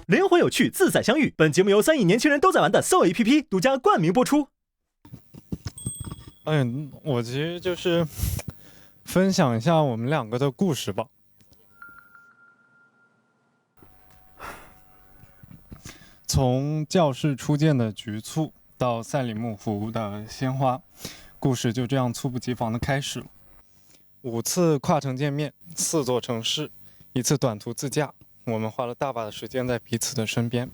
灵魂有趣，自在相遇。本节目由3亿年轻人都在玩的 SOAAPP 独家冠名播出。我其实就是分享一下我们两个的故事吧。从教室初见的局促到赛里木湖的鲜花，故事就这样猝不及防的开始了。5次跨城见面，4座城市，1次短途自驾，我们花了大把的时间在彼此的身边。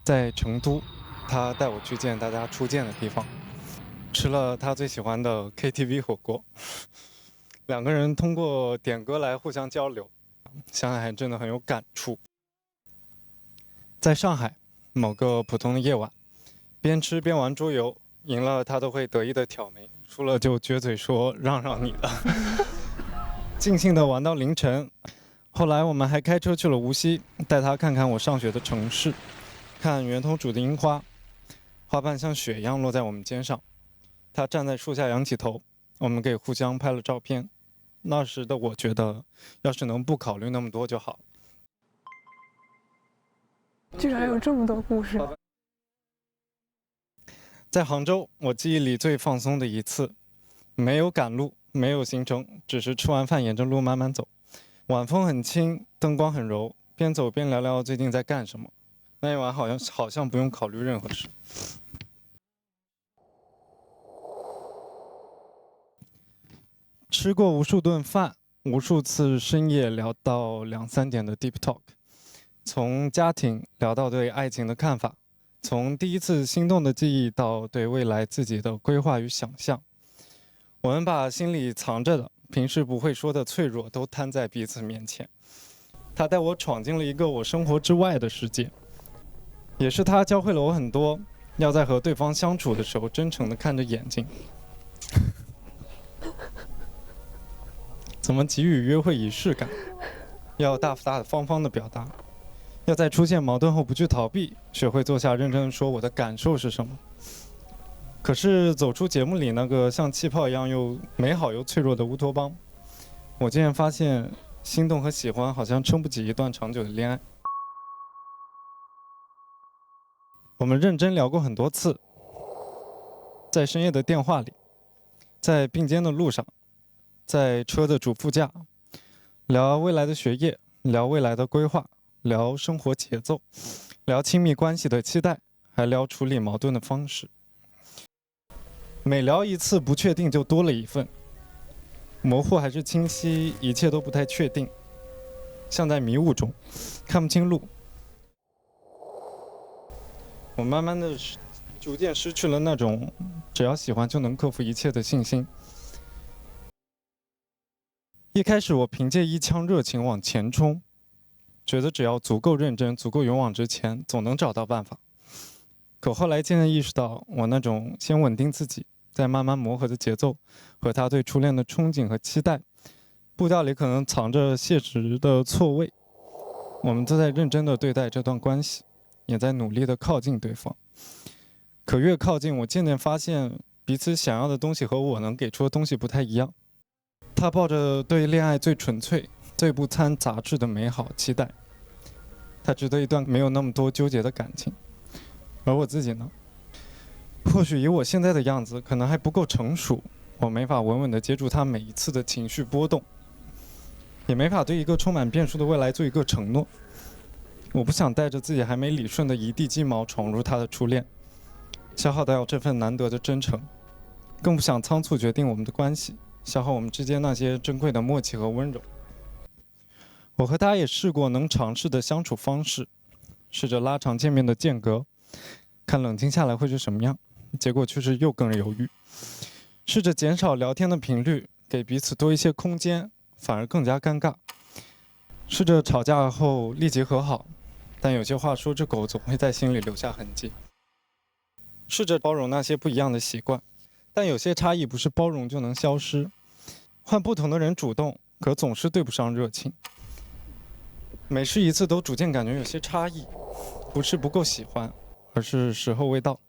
在成都，他带我去见大家初见的地方，吃了他最喜欢的 KTV 火锅。2个人通过点歌来互相交流，想想还真的很有感触。在上海某个普通的夜晚，边吃边玩桌游，赢了他都会得意的挑眉，输了就撅嘴说让让你了。尽兴的玩到凌晨。后来我们还开车去了无锡，带他看看我上学的城市，看圆头渚的樱花，花瓣像雪一样落在我们肩上。他站在树下仰起头，我们给互相拍了照片。那时的我觉得，要是能不考虑那么多就好。居然有这么多故事。在杭州，我记忆里最放松的一次，没有赶路，没有行程，只是吃完饭沿着路慢慢走。晚风很轻，灯光很柔，边走边聊聊最近在干什么。那一晚好像不用考虑任何事。吃过无数顿饭，无数次深夜聊到2、3点的 deep talk， 从家庭聊到对爱情的看法，从第一次心动的记忆到对未来自己的规划与想象。我们把心里藏着的平时不会说的脆弱都摊在彼此面前。他带我闯进了一个我生活之外的世界，也是他教会了我很多，要在和对方相处的时候真诚地看着眼睛，怎么给予约会仪式感，要大方方地表达，要在出现矛盾后不去逃避，学会坐下认真地说我的感受是什么。可是走出节目里那个像气泡一样又美好又脆弱的乌托邦，我竟然发现心动和喜欢好像撑不起一段长久的恋爱。我们认真聊过很多次，在深夜的电话里，在并肩的路上，在车的主副驾，聊未来的学业，聊未来的规划，聊生活节奏，聊亲密关系的期待，还聊处理矛盾的方式。每聊一次不确定就多了一份，模糊还是清晰，一切都不太确定，像在迷雾中看不清路。我慢慢的逐渐失去了那种只要喜欢就能克服一切的信心。一开始我凭借一腔热情往前冲，觉得只要足够认真，足够勇往直前，总能找到办法。可后来渐渐意识到，我那种先稳定自己再慢慢磨合的节奏，和他对初恋的憧憬和期待，步调里可能藏着现实的错位。我们都在认真的对待这段关系，也在努力的靠近对方。可越靠近，我渐渐发现彼此想要的东西和我能给出的东西不太一样。他抱着对恋爱最纯粹、最不掺杂质的美好期待，他值得一段没有那么多纠结的感情。而我自己呢？或许以我现在的样子，可能还不够成熟，我没法稳稳地接住他每一次的情绪波动，也没法对一个充满变数的未来做一个承诺。我不想带着自己还没理顺的一地鸡毛闯入他的初恋，消耗掉这份难得的真诚，更不想仓促决定我们的关系，消耗我们之间那些珍贵的默契和温柔。我和他也试过能尝试的相处方式，试着拉长见面的间隔，看冷静下来会是什么样，结果却是又更犹豫。试着减少聊天的频率，给彼此多一些空间，反而更加尴尬。试着吵架后立即和好，但有些话说出口总会在心里留下痕迹。试着包容那些不一样的习惯，但有些差异不是包容就能消失。换不同的人主动，可总是对不上热情。每试一次都逐渐感觉有些差异，不是不够喜欢，而是时候未到。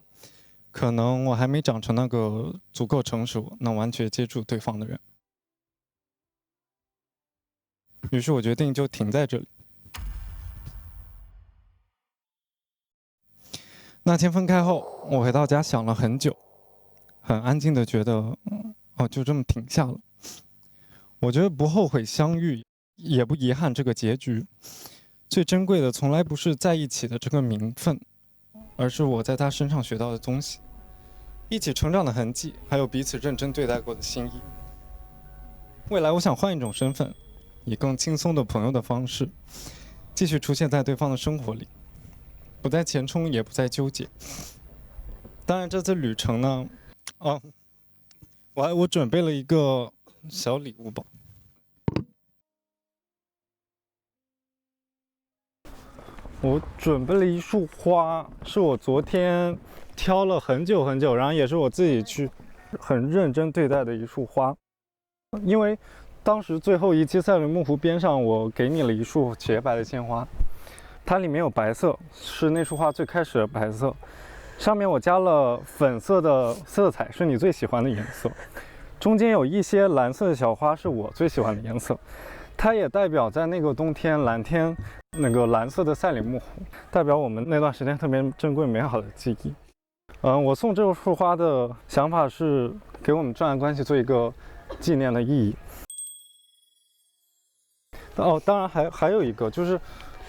可能我还没长成那个足够成熟，能完全接住对方的人。于是我决定就停在这里。那天分开后，我回到家想了很久，很安静的觉得，就这么停下了。我觉得不后悔相遇，也不遗憾这个结局。最珍贵的从来不是在一起的这个名分，而是我在他身上学到的东西，一起成长的痕迹，还有彼此认真对待过的心意。未来我想换一种身份，以更轻松的朋友的方式，继续出现在对方的生活里，不再前冲，也不再纠结。当然这次旅程呢，我准备了一个小礼物吧。我准备了一束花，是我昨天挑了很久很久，然后也是我自己去很认真对待的一束花。因为当时最后一期赛里木湖边上，我给你了一束洁白的鲜花，它里面有白色，是那束花最开始的白色，上面我加了粉色的色彩，是你最喜欢的颜色，中间有一些蓝色的小花，是我最喜欢的颜色。它也代表在那个冬天蓝天那个蓝色的赛里木湖，代表我们那段时间特别珍贵美好的记忆。我送这束花的想法是给我们这段关系做一个纪念的意义。当然还有一个就是，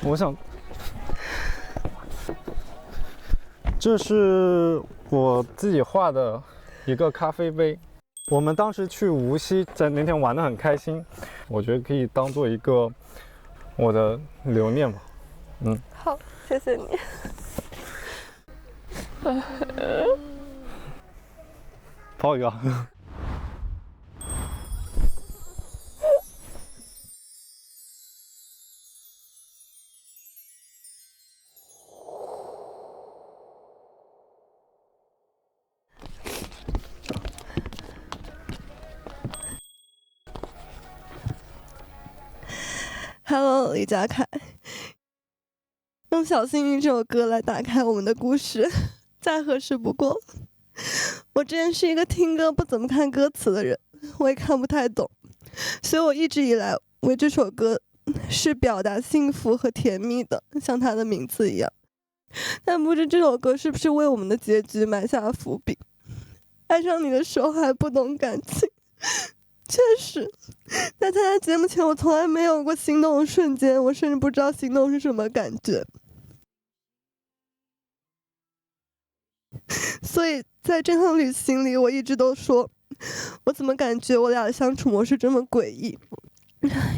我想，这是我自己画的一个咖啡杯。我们当时去无锡，在那天玩得很开心，我觉得可以当做一个我的留念吧。好，谢谢你。抱一个。Hello， 李佳凯，用《小幸运》这首歌来打开我们的故事，再合适不过了。我之前是一个听歌不怎么看歌词的人，我也看不太懂，所以我一直以来为这首歌是表达幸福和甜蜜的，像它的名字一样。但不知这首歌是不是为我们的结局埋下了伏笔？爱上你的时候还不懂感情。确实，在参加节目前，我从来没有过心动的瞬间，我甚至不知道心动是什么感觉。所以在这趟旅行里，我一直都说，我怎么感觉我俩的相处模式这么诡异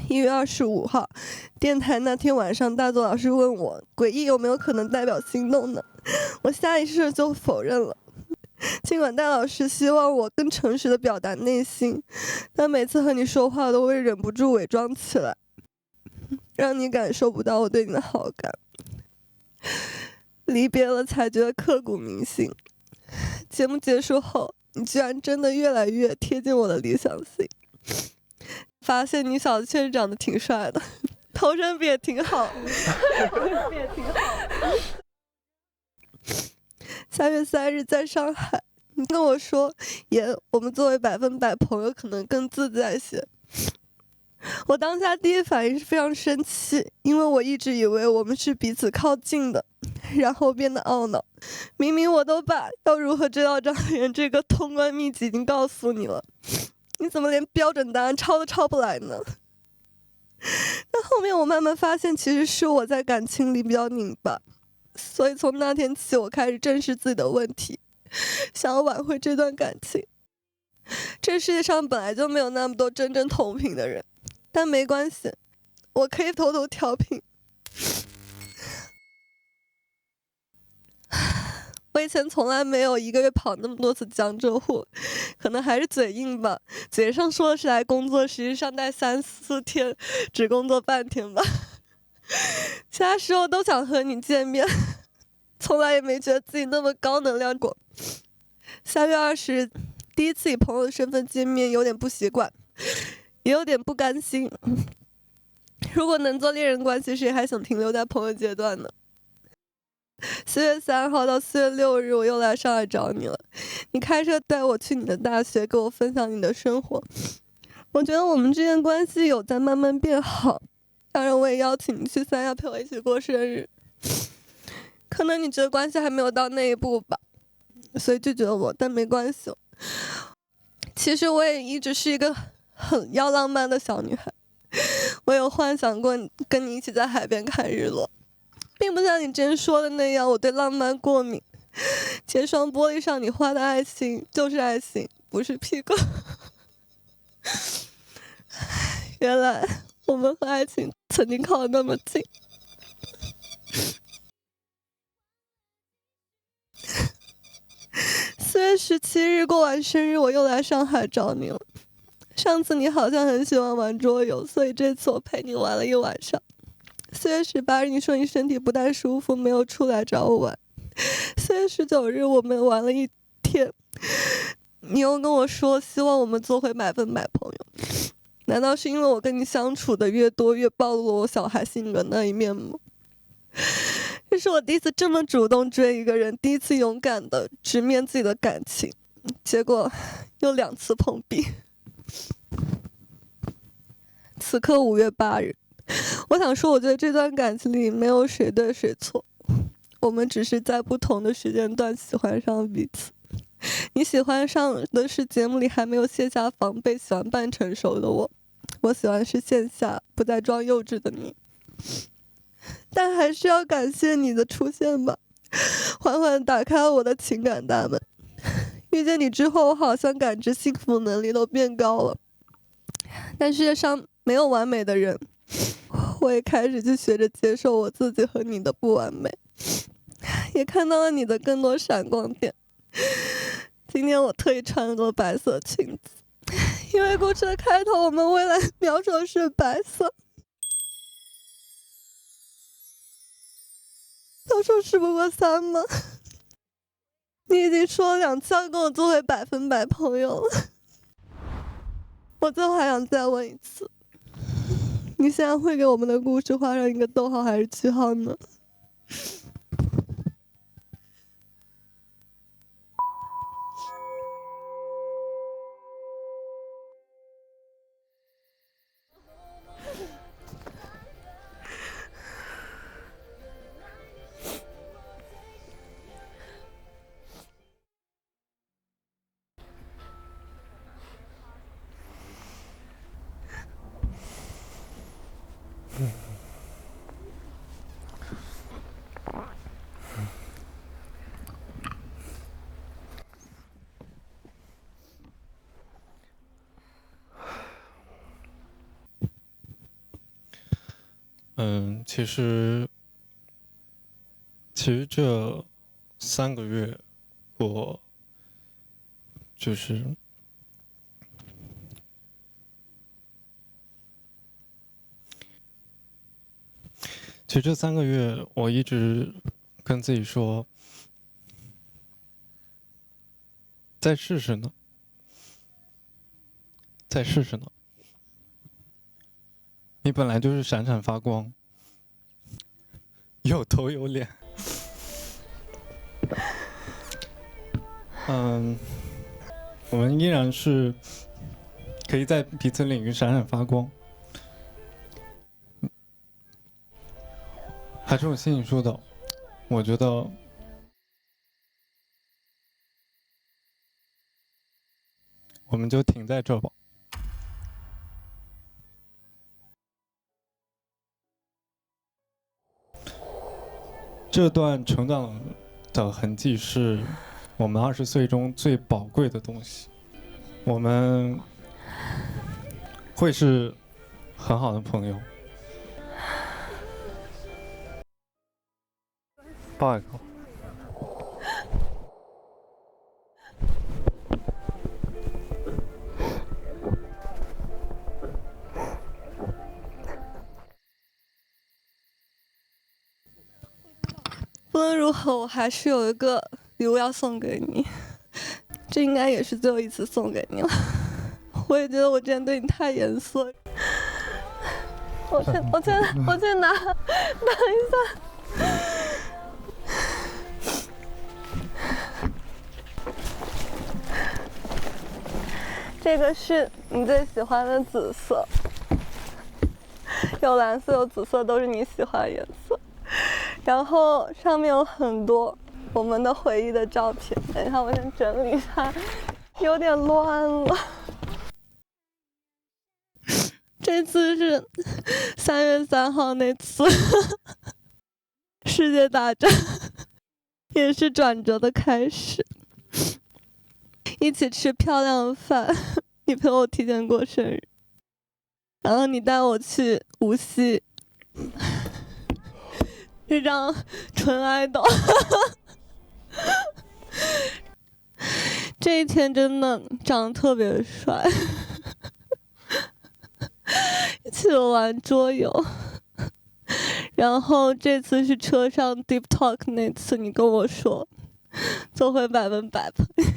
？1月25号，电台那天晚上，大作老师问我，诡异有没有可能代表心动呢？我下意识就否认了。尽管戴老师希望我更诚实的表达内心，但每次和你说话都会忍不住伪装起来，让你感受不到我对你的好感。离别了才觉得刻骨铭心。节目结束后，你居然真的越来越贴近我的理想型。发现你小子确实长得挺帅的，头身比也挺好。3月3日在上海，你跟我说，我们作为100%朋友可能更自在些。我当下第一反应是非常生气，因为我一直以为我们是彼此靠近的，然后变得懊恼。明明我都把要如何追到张远这个通关秘籍已经告诉你了，你怎么连标准答案抄都抄不来呢？但后面我慢慢发现，其实是我在感情里比较拧巴。所以从那天起，我开始正视自己的问题，想要挽回这段感情。这世界上本来就没有那么多真正同频的人，但没关系，我可以偷偷调频。我以前从来没有1个月跑那么多次江浙沪，可能还是嘴硬吧。嘴上说的是来工作，实际上待3、4天，只工作半天吧。其他时候都想和你见面，从来也没觉得自己那么高能量过。3月20日，第一次以朋友的身份见面，有点不习惯，也有点不甘心。如果能做恋人关系，谁还想停留在朋友阶段呢？4月3号到4月6日，我又来上海找你了。你开车带我去你的大学，给我分享你的生活。我觉得我们之间关系有在慢慢变好。当然，我也邀请你去3亚陪我一起过生日。可能你觉得关系还没有到那一步吧，所以拒绝了我，但没关系。其实我也一直是一个很要浪漫的小女孩，我有幻想过跟你一起在海边看日落，并不像你之前说的那样，我对浪漫过敏。结霜玻璃上你画的爱情就是爱情，不是屁股。原来我们和爱情曾经靠得那么近。4月17日过完生日，我又来上海找你了。上次你好像很喜欢玩桌游，所以这次我陪你玩了一晚上。4月18日，你说你身体不太舒服，没有出来找我玩。4月19日，我们玩了一天，你又跟我说希望我们做回100%朋友。难道是因为我跟你相处的越多，越暴露了我小孩性格那一面吗？这是我第一次这么主动追一个人，第一次勇敢的直面自己的感情，结果又2次碰壁。此刻5月8日，我想说，我觉得这段感情里没有谁对谁错，我们只是在不同的时间段喜欢上彼此。你喜欢上的是节目里还没有卸下防备，喜欢扮成熟的我，我喜欢是线下不再装幼稚的你。但还是要感谢你的出现吧，缓缓打开了我的情感大门。遇见你之后，我好像感知幸福能力都变高了。但世界上没有完美的人，我也开始去学着接受我自己和你的不完美，也看到了你的更多闪光点。今天我特意穿了白色裙子，因为故事的开头我们未来描述的是白色。都说事不过3吗？你已经说了2次要跟我做回100%朋友了，我最后还想再问一次，你现在会给我们的故事画上一个逗号还是句号呢？其实这3个月，我就是我一直跟自己说，再试试呢，再试试呢。你本来就是闪闪发光，有头有脸。我们依然是可以在彼此领域闪闪发光。还是我心里说的，我觉得我们就停在这吧。这段成长的痕迹是我们20岁中最宝贵的东西，我们会是很好的朋友。抱一个。不论如何，我还是有一个礼物要送给你，这应该也是最后一次送给你了。我也觉得我之前对你太严肃了。我去拿，等一下。这个是你最喜欢的紫色，有蓝色有紫色，都是你喜欢的颜色。然后上面有很多我们的回忆的照片。等一下，我先整理一下，有点乱了。这次是3月3号那次世界大战，也是转折的开始。一起吃漂亮的饭，你陪我提前过生日，然后你带我去无锡，这张纯爱豆。这一天真的长得特别帅。一起玩桌游，然后这次是车上 deep talk 那次，你跟我说做回100%朋友。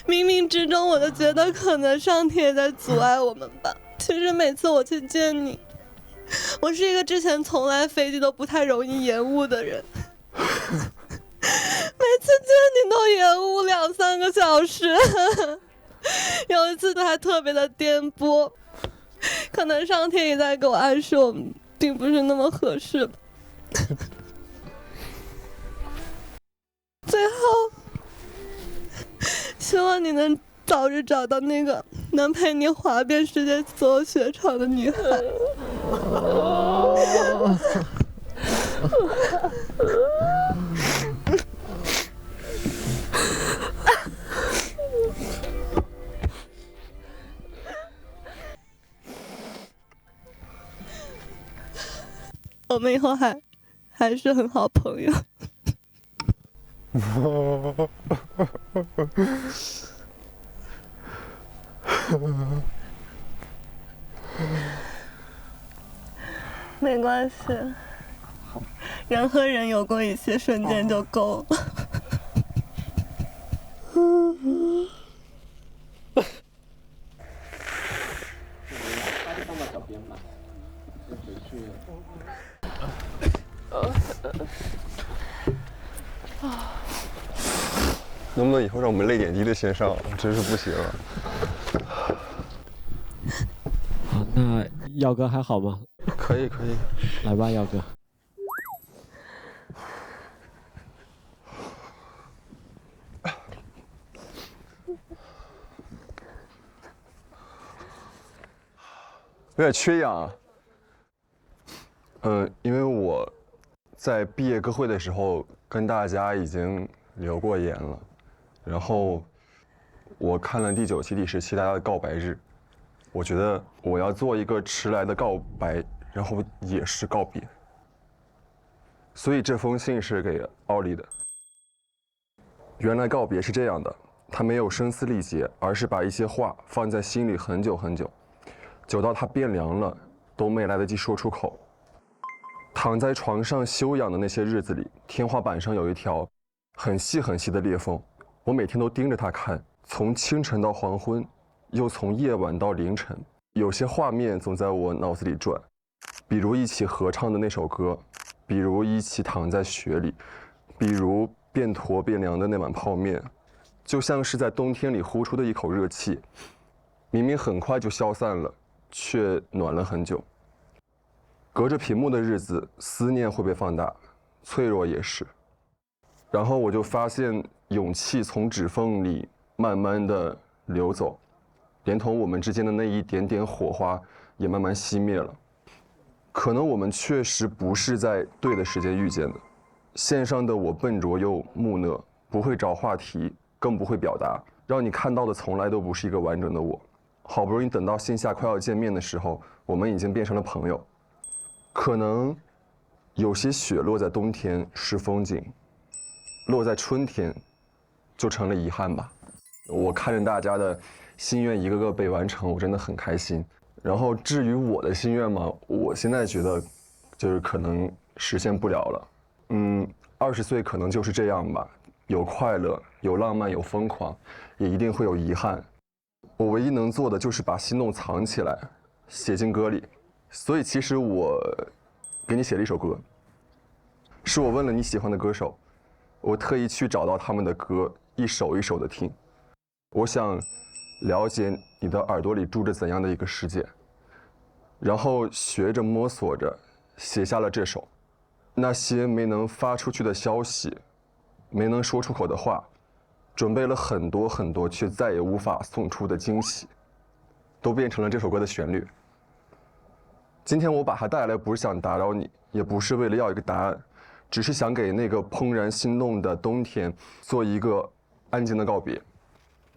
冥冥之中，我就觉得可能上天也在阻碍我们吧。其实每次我去见你，我是一个之前从来飞机都不太容易延误的人，每次见你都延误2-3个小时，有一次还特别的颠簸，可能上天也在给我暗示我们并不是那么合适吧。最后希望你能早日找到那个能陪你滑遍世界所有雪场的女孩。我们以后还是很好朋友。没关系，人和人有过一些瞬间就够了。能不能以后让我们泪点低的先上？真是不行了。好，那耀哥还好吗？可以，来吧，耀哥。有点缺氧。因为我在毕业歌会的时候跟大家已经留过言了，然后我看了第9期、第10期大家的告白日，我觉得我要做一个迟来的告白，然后也是告别。所以这封信是给奥利的。原来告别是这样的，他没有声嘶力竭，而是把一些话放在心里很久很久，久到它变凉了，都没来得及说出口。躺在床上休养的那些日子里，天花板上有一条很细很细的裂缝，我每天都盯着它看，从清晨到黄昏，又从夜晚到凌晨。有些画面总在我脑子里转，比如一起合唱的那首歌，比如一起躺在雪里，比如变坨变凉的那碗泡面，就像是在冬天里呼出的一口热气，明明很快就消散了，却暖了很久。隔着屏幕的日子，思念会被放大，脆弱也是。然后我就发现勇气从指缝里慢慢的流走，连同我们之间的那一点点火花也慢慢熄灭了。可能我们确实不是在对的时间遇见的。线上的我笨拙又木讷，不会找话题，更不会表达，让你看到的从来都不是一个完整的我。好不容易等到线下快要见面的时候，我们已经变成了朋友。可能有些雪落在冬天是风景，落在春天就成了遗憾吧。我看着大家的心愿一个个被完成，我真的很开心。然后至于我的心愿嘛，我现在觉得就是可能实现不了了。20岁可能就是这样吧，有快乐，有浪漫，有疯狂，也一定会有遗憾。我唯一能做的就是把心动藏起来，写进歌里。所以其实我给你写了一首歌，是我问了你喜欢的歌手，我特意去找到他们的歌，一首一首的听。我想了解你的耳朵里住着怎样的一个世界，然后学着摸索着写下了这首。那些没能发出去的消息，没能说出口的话，准备了很多很多却再也无法送出的惊喜，都变成了这首歌的旋律。今天我把它带来，不是想打扰你，也不是为了要一个答案，只是想给那个怦然心动的冬天做一个安静的告别。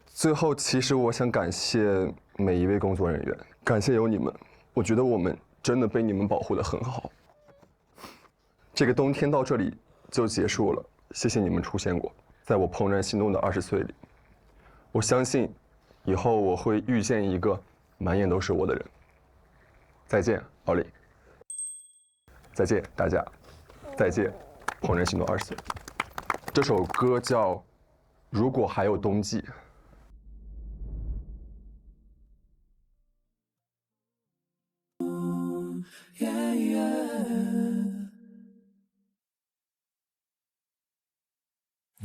最后，其实我想感谢每一位工作人员，感谢有你们，我觉得我们真的被你们保护得很好。这个冬天到这里就结束了，谢谢你们出现过，在我怦然心动的20岁里。我相信，以后我会遇见一个满眼都是我的人。再见，奥利。再见，大家。再见，怦然心动20岁。这首歌叫《如果还有冬季》。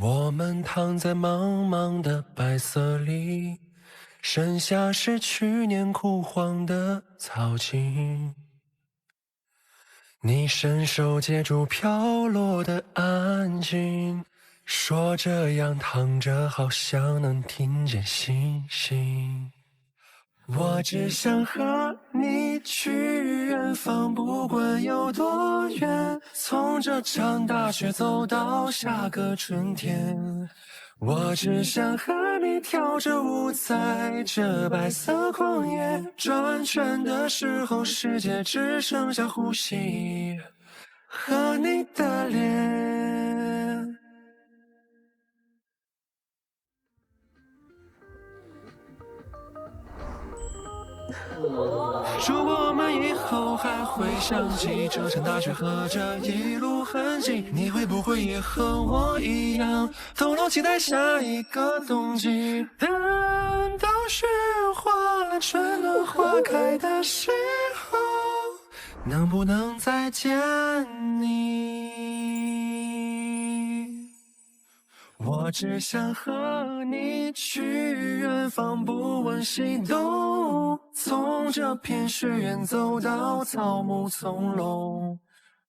我们躺在茫茫的白色里，剩下是去年枯黄的草茎。你伸手接住飘落的安静，说这样躺着好像能听见星星。我只想和你去远方，不管有多远，从这场大雪走到下个春天。我只想和你跳着舞，在这白色旷野转圈的时候，世界只剩下呼吸和你的脸。如果我们以后还会想起这场大雪和这一路痕迹，你会不会也和我一样，偷偷期待下一个冬季？等到雪化了，春暖花开的时候，能不能再见你？我只想和你去远方，不问西东，从这片雪原走到草木丛笼。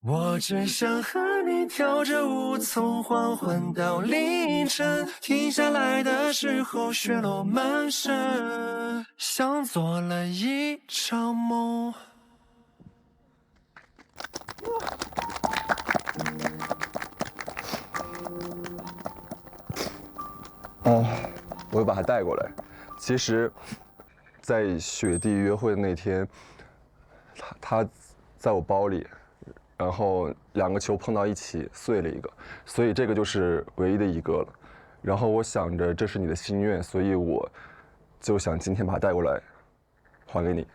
我只想和你跳着舞，从黄昏到凌晨，停下来的时候雪落满身，像做了一场梦。我又把它带过来。其实，在雪地约会的那天，它在我包里，然后2个球碰到一起碎了一个，所以这个就是唯一的一个了。然后我想着这是你的心愿，所以我就想今天把它带过来，还给你。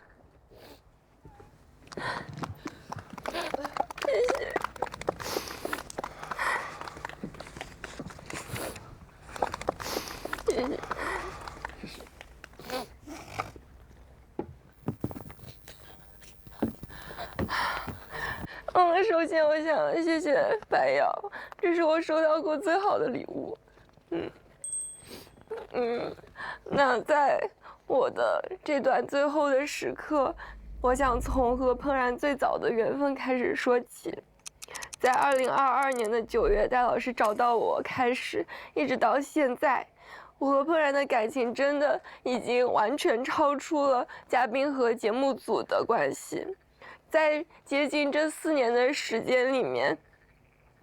首先我想谢谢白瑶，这是我收到过最好的礼物。那在我的这段最后的时刻，我想从和怦然最早的缘分开始说起。在2022年的9月，戴老师找到我开始，一直到现在，我和怦然的感情真的已经完全超出了嘉宾和节目组的关系。在接近这4年的时间里面，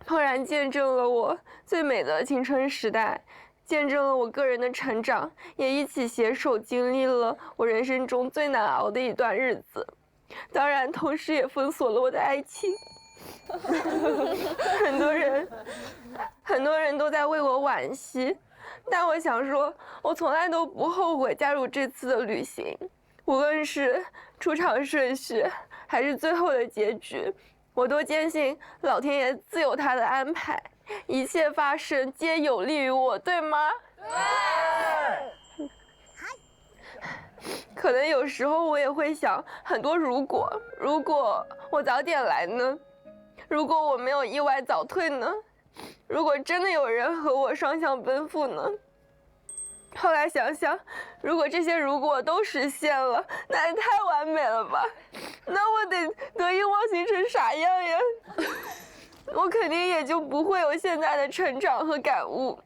怦然见证了我最美的青春时代，见证了我个人的成长，也一起携手经历了我人生中最难熬的一段日子。当然，同时也封锁了我的爱情。很多人都在为我惋惜，但我想说，我从来都不后悔加入这次的旅行。无论是出场顺序，还是最后的结局，我都坚信老天爷自有他的安排，一切发生皆有利于我，对吗？对。可能有时候我也会想很多如果我早点来呢？如果我没有意外早退呢？如果真的有人和我双向奔赴呢？后来想想，如果这些如果都实现了，那也太完美了吧？那我得意忘形成啥样呀？我肯定也就不会有现在的成长和感悟。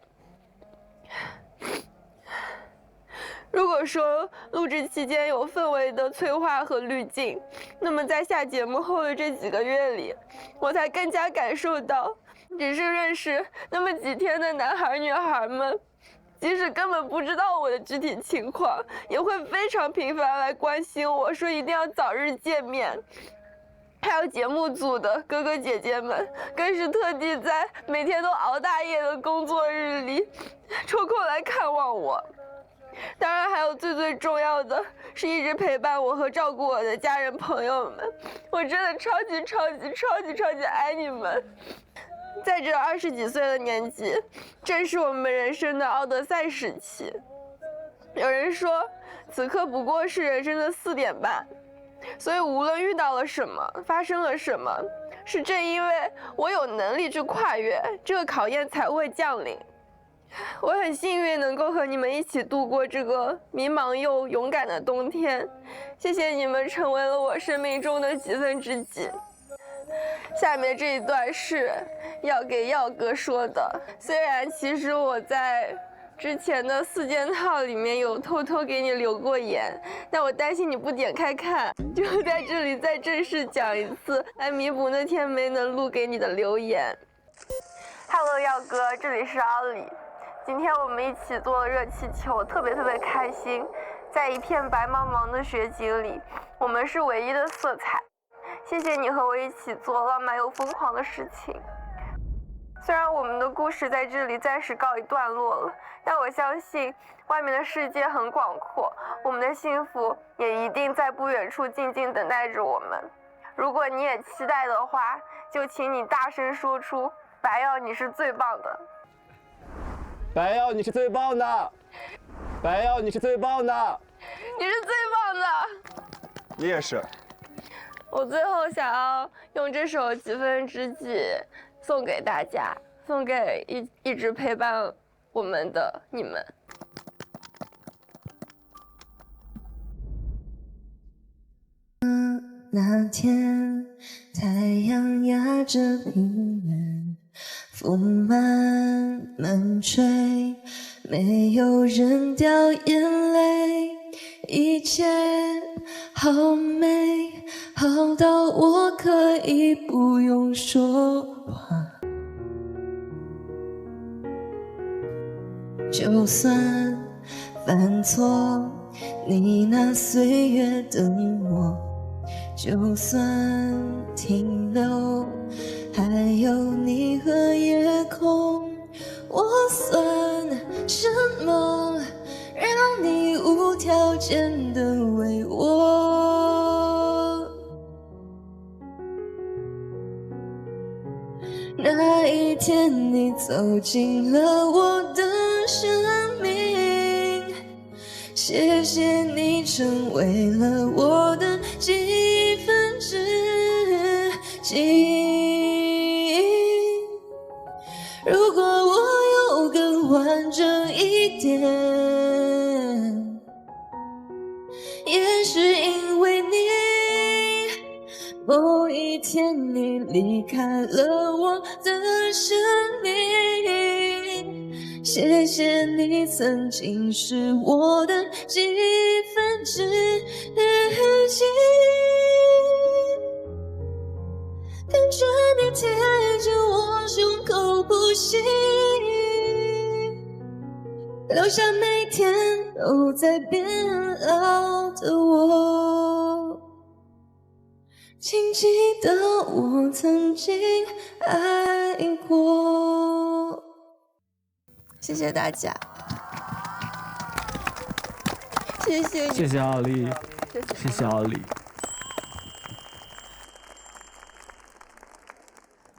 如果说录制期间有氛围的催化和滤镜，那么在下节目后的这几个月里，我才更加感受到，只是认识那么几天的男孩女孩们，即使根本不知道我的具体情况，也会非常频繁来关心我，说一定要早日见面。还有节目组的哥哥姐姐们，更是特地在每天都熬大夜的工作日里，抽空来看望我。当然，还有最重要的是一直陪伴我和照顾我的家人朋友们，我真的超级爱你们。在这20几岁的年纪，正是我们人生的奥德赛时期。有人说，此刻不过是人生的4点半，所以无论遇到了什么，发生了什么，是正因为我有能力去跨越，这个考验才会降临。我很幸运能够和你们一起度过这个迷茫又勇敢的冬天，谢谢你们成为了我生命中的几分知己。下面这一段是要给耀哥说的，虽然其实我在之前的4件套里面有偷偷给你留过言，但我担心你不点开看，就在这里再正式讲一次，来弥补那天没能录给你的留言。Hello， 耀哥，这里是奥里。今天我们一起做了热气球，特别开心。在一片白茫茫的雪景里，我们是唯一的色彩。谢谢你和我一起做浪漫又疯狂的事情。虽然我们的故事在这里暂时告一段落了，但我相信外面的世界很广阔，我们的幸福也一定在不远处静静等待着我们。如果你也期待的话，就请你大声说出“白耀，你是最棒的”。白耀，你是最棒的！白耀，你是最棒的！你是最棒的！你也是。我最后想要用这首《几分之几》送给大家，送给一直陪伴我们的你们。那天，太阳压着平原，风慢吹，没有人掉眼泪，一切好美，好到我可以不用说话。就算犯错，你拿岁月等我，就算停留，还有你和夜空。我算什么，让你无条件的为我？那一天你走进了我的生命，谢谢你成为了我的几分之几。如果我有更完整一点，也是因为你，某一天你离开了我的生命，谢谢你曾经是我的几分之几，看着你贴着我胸口呼吸，留下每天都在变老的我，请记得我曾经爱过。谢谢大家，谢谢你，谢谢奥利，谢谢奥利。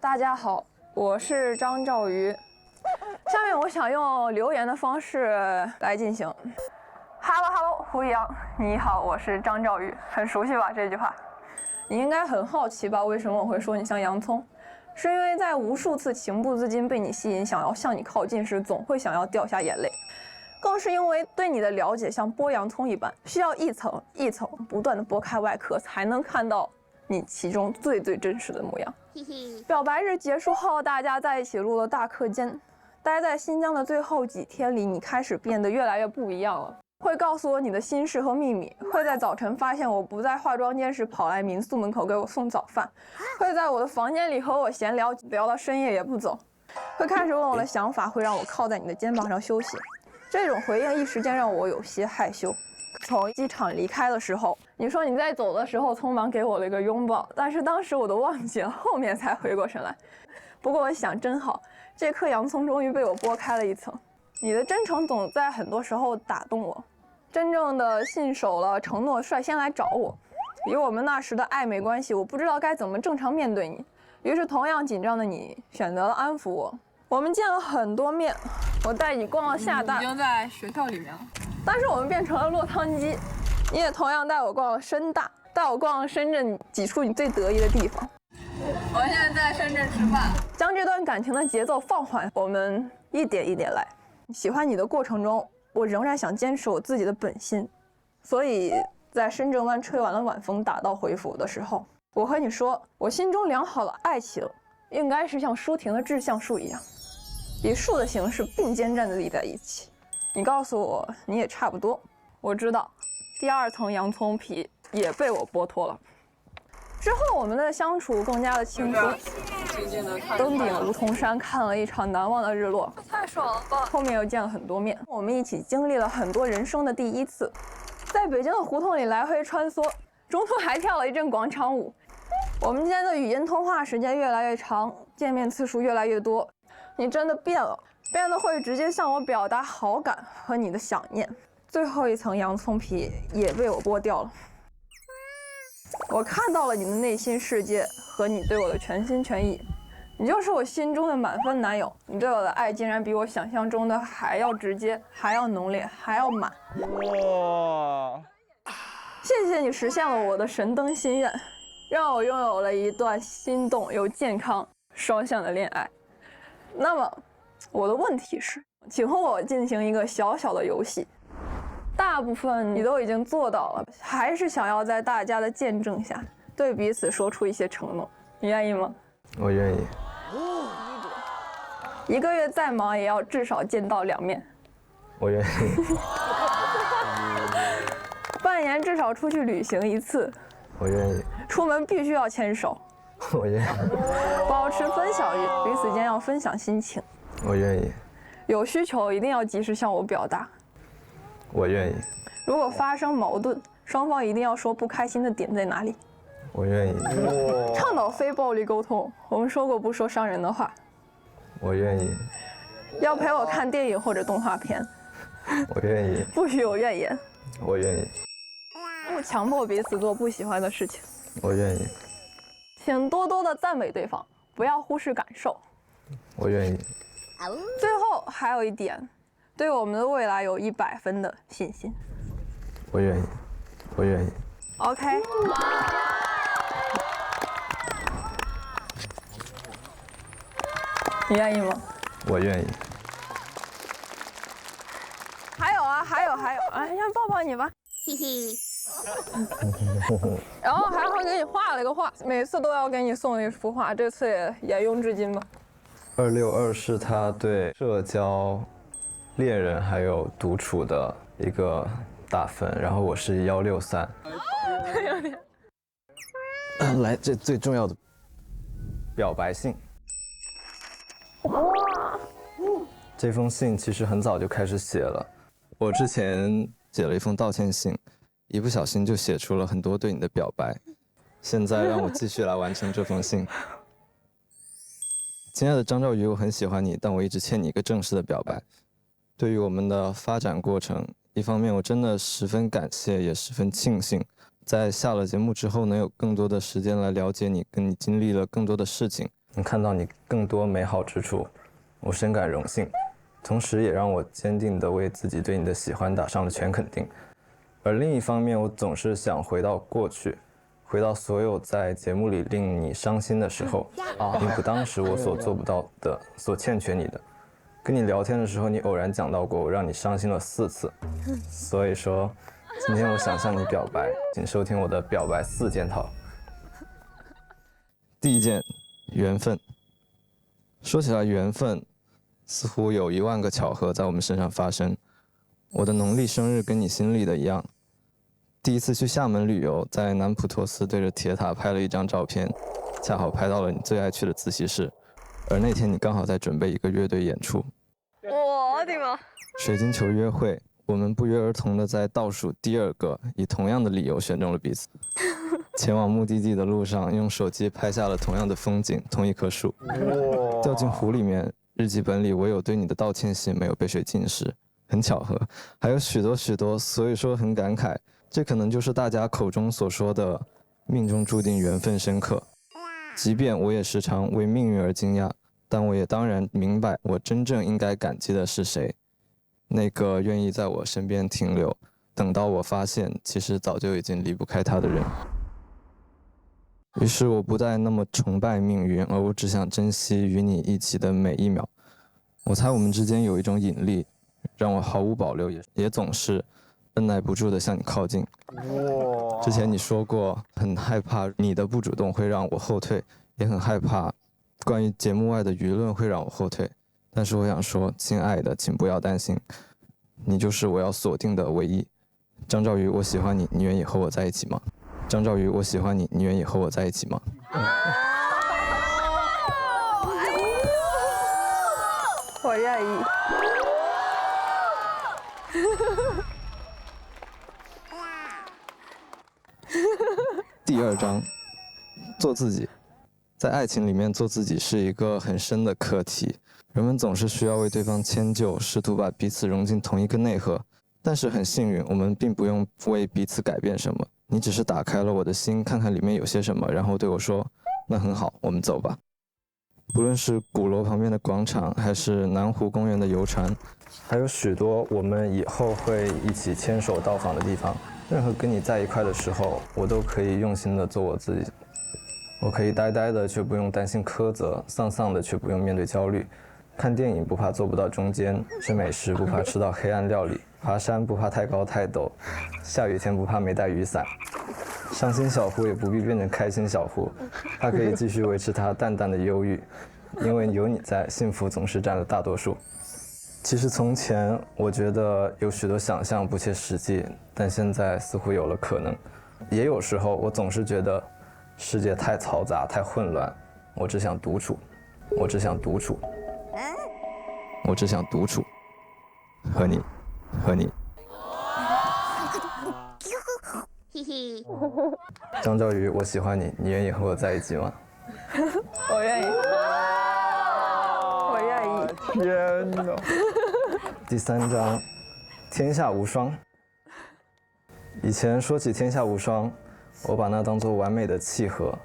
大家好，我是张兆瑜。下面我想用留言的方式来进行。Hello，胡杨，你好，我是张兆宇，很熟悉吧这句话？你应该很好奇吧？为什么我会说你像洋葱？是因为在无数次情不自禁被你吸引，想要向你靠近时，总会想要掉下眼泪。更是因为对你的了解像剥洋葱一般，需要一层一层不断的剥开外壳，才能看到你其中最真实的模样。表白日结束后，大家在一起录了大课间。待在新疆的最后几天里，你开始变得越来越不一样了。会告诉我你的心事和秘密，会在早晨发现我不在化妆间时跑来民宿门口给我送早饭，会在我的房间里和我闲聊到深夜也不走，会开始问我的想法，会让我靠在你的肩膀上休息。这种回应一时间让我有些害羞。从机场离开的时候，你说你在走的时候匆忙给我了一个拥抱，但是当时我都忘记了，后面才回过神来。不过我想真好，这颗洋葱终于被我剥开了一层。你的真诚总在很多时候打动我，真正的信守了承诺，率先来找我。以我们那时的暧昧关系，我不知道该怎么正常面对你，于是同样紧张的你选择了安抚我。我们见了很多面，我带你逛了厦大，已经在学校里面了，但是我们变成了落汤鸡。你也同样带我逛了深大，带我逛了深圳挤出你最得意的地方。我们现在在深圳吃饭，将这段感情的节奏放缓，我们一点一点来。喜欢你的过程中，我仍然想坚持我自己的本心，所以在深圳湾吹完了晚风打道回府的时候，我和你说，我心中良好的爱情应该是像舒婷的志向树一样，以树的形式并肩站立在一起。你告诉我你也差不多，我知道第二层洋葱皮也被我剥脱了。之后我们的相处更加的轻松，登顶梧桐山看了一场难忘的日落，太爽了吧！后面又见了很多面，我们一起经历了很多人生的第一次，在北京的胡同里来回穿梭，中途还跳了一阵广场舞。我们间的语音通话时间越来越长，见面次数越来越多，你真的变了，变得会直接向我表达好感和你的想念。最后一层洋葱皮也被我剥掉了。我看到了你的内心世界和你对我的全心全意，你就是我心中的满分男友。你对我的爱竟然比我想象中的还要直接，还要浓烈，还要满。哇！谢谢你实现了我的神灯心愿，让我拥有了一段心动又健康双向的恋爱。那么，我的问题是，请和我进行一个小小的游戏。大部分你都已经做到了，还是想要在大家的见证下对彼此说出一些承诺，你愿意吗？我愿意。一个月再忙也要至少见到2面。我愿意。半年至少出去旅行1次。我愿意。出门必须要牵手。我愿意。保持分享欲，彼此间要分享心情。我愿意。有需求一定要及时向我表达。我愿意。如果发生矛盾，双方一定要说不开心的点在哪里。我愿意。倡导非暴力沟通，我们说过不说伤人的话。我愿意。要陪我看电影或者动画片。我愿意。不许有怨言。我愿意。不强迫彼此做不喜欢的事情。我愿意。请多多的赞美对方，不要忽视感受。我愿意。最后还有一点，对我们的未来有100分的信心。我愿意。我愿意。OK。你愿意吗？我愿意。还有啊，还有，哎，先抱抱你吧。嘿嘿。然后还会给你画了一个画，每次都要给你送一幅画，这次也沿用至今吧。262是他对社交、恋人还有独处的一个打分，然后我是163。来，这最重要的表白信。哇！这封信其实很早就开始写了，我之前写了一封道歉信，一不小心就写出了很多对你的表白，现在让我继续来完成这封信。亲爱的张兆宇，我很喜欢你，但我一直欠你一个正式的表白。对于我们的发展过程，一方面我真的十分感谢，也十分庆幸，在下了节目之后能有更多的时间来了解你，跟你经历了更多的事情，能看到你更多美好之处，我深感荣幸，同时也让我坚定地为自己对你的喜欢打上了全肯定。而另一方面，我总是想回到过去，回到所有在节目里令你伤心的时候，弥补当时我所做不到的、所欠缺你的。跟你聊天的时候，你偶然讲到过我让你伤心了4次，所以说，今天我想向你表白，请收听我的表白4件套。第一件，缘分。说起来缘分，似乎有1万个巧合在我们身上发生。我的农历生日跟你心里的一样。第一次去厦门旅游，在南普陀寺对着铁塔拍了一张照片，恰好拍到了你最爱去的自习室，而那天你刚好在准备一个乐队演出。我的妈！水晶球约会，我们不约而同的在倒数第2个，以同样的理由选中了彼此。前往目的地的路上，用手机拍下了同样的风景，同一棵树。掉进湖里面，日记本里我有对你的道歉信没有被水浸湿，很巧合。还有许多许多，所以说很感慨。这可能就是大家口中所说的命中注定缘分深刻。即便我也时常为命运而惊讶，但我也当然明白我真正应该感激的是谁，那个愿意在我身边停留，等到我发现其实早就已经离不开他的人。于是我不再那么崇拜命运，而我只想珍惜与你一起的每一秒。我猜我们之间有一种引力，让我毫无保留，也总是按耐不住地向你靠近。之前你说过很害怕你的不主动会让我后退，也很害怕关于节目外的舆论会让我后退。但是我想说，亲爱的，请不要担心，你就是我要锁定的唯一。张兆宇，我喜欢你，你愿意和我在一起吗？张兆宇，我喜欢你，你愿意和我在一起吗？我愿意。第2章，做自己。在爱情里面，做自己是一个很深的课题。人们总是需要为对方迁就，试图把彼此融进同一个内核。但是很幸运，我们并不用为彼此改变什么。你只是打开了我的心，看看里面有些什么，然后对我说：“那很好，我们走吧。”不论是鼓楼旁边的广场，还是南湖公园的游船，还有许多我们以后会一起牵手到访的地方。任何跟你在一块的时候，我都可以用心的做我自己。我可以呆呆的，却不用担心苛责；丧丧的，却不用面对焦虑。看电影不怕坐不到中间，吃美食不怕吃到黑暗料理，爬山不怕太高太陡，下雨天不怕没带雨伞。伤心小胡也不必变成开心小胡，他可以继续维持他淡淡的忧郁，因为有你在，幸福总是占了大多数。其实从前我觉得有许多想象不切实际，但现在似乎有了可能。也有时候我总是觉得世界太嘈杂太混乱，我只想独处，我只想独处，我只想独处，和你张兆宇，我喜欢你，你愿意和我在一起吗？我愿意。我愿意。天哪！第3章，天下无双。以前说起天下无双，我把那当作完美的契合，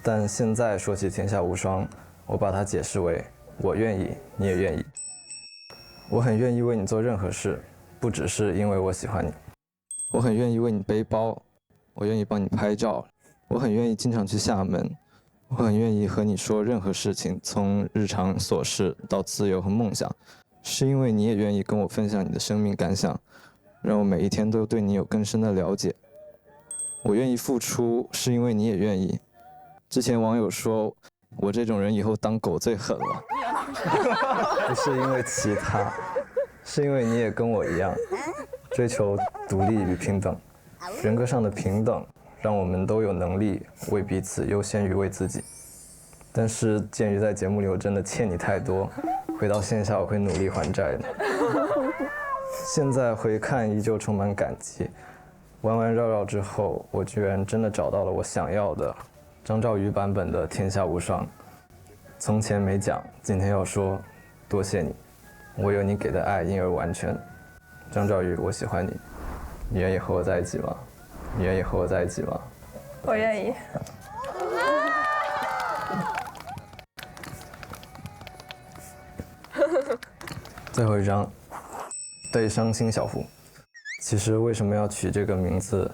但现在说起天下无双，我把它解释为我愿意，你也愿意。我很愿意为你做任何事，不只是因为我喜欢你。我很愿意为你背包，我愿意帮你拍照，我很愿意经常去厦门，我很愿意和你说任何事情，从日常琐事到自由和梦想，是因为你也愿意跟我分享你的生命感想，让我每一天都对你有更深的了解。我愿意付出，是因为你也愿意。之前网友说我这种人以后当狗最狠了，不是因为其他，是因为你也跟我一样，追求独立与平等，人格上的平等，让我们都有能力为彼此优先于为自己。但是鉴于在节目里我真的欠你太多，回到线下我会努力还债的。现在回看依旧充满感激，弯弯绕绕之后，我居然真的找到了我想要的张兆宇版本的天下无双。从前没讲，今天要说，多谢你，我有你给的爱，因而完全。张兆宇，我喜欢你，你愿意和我在一起吗？你愿意和我在一起吗？我愿意。最后一张，对伤心小胡。其实为什么要取这个名字？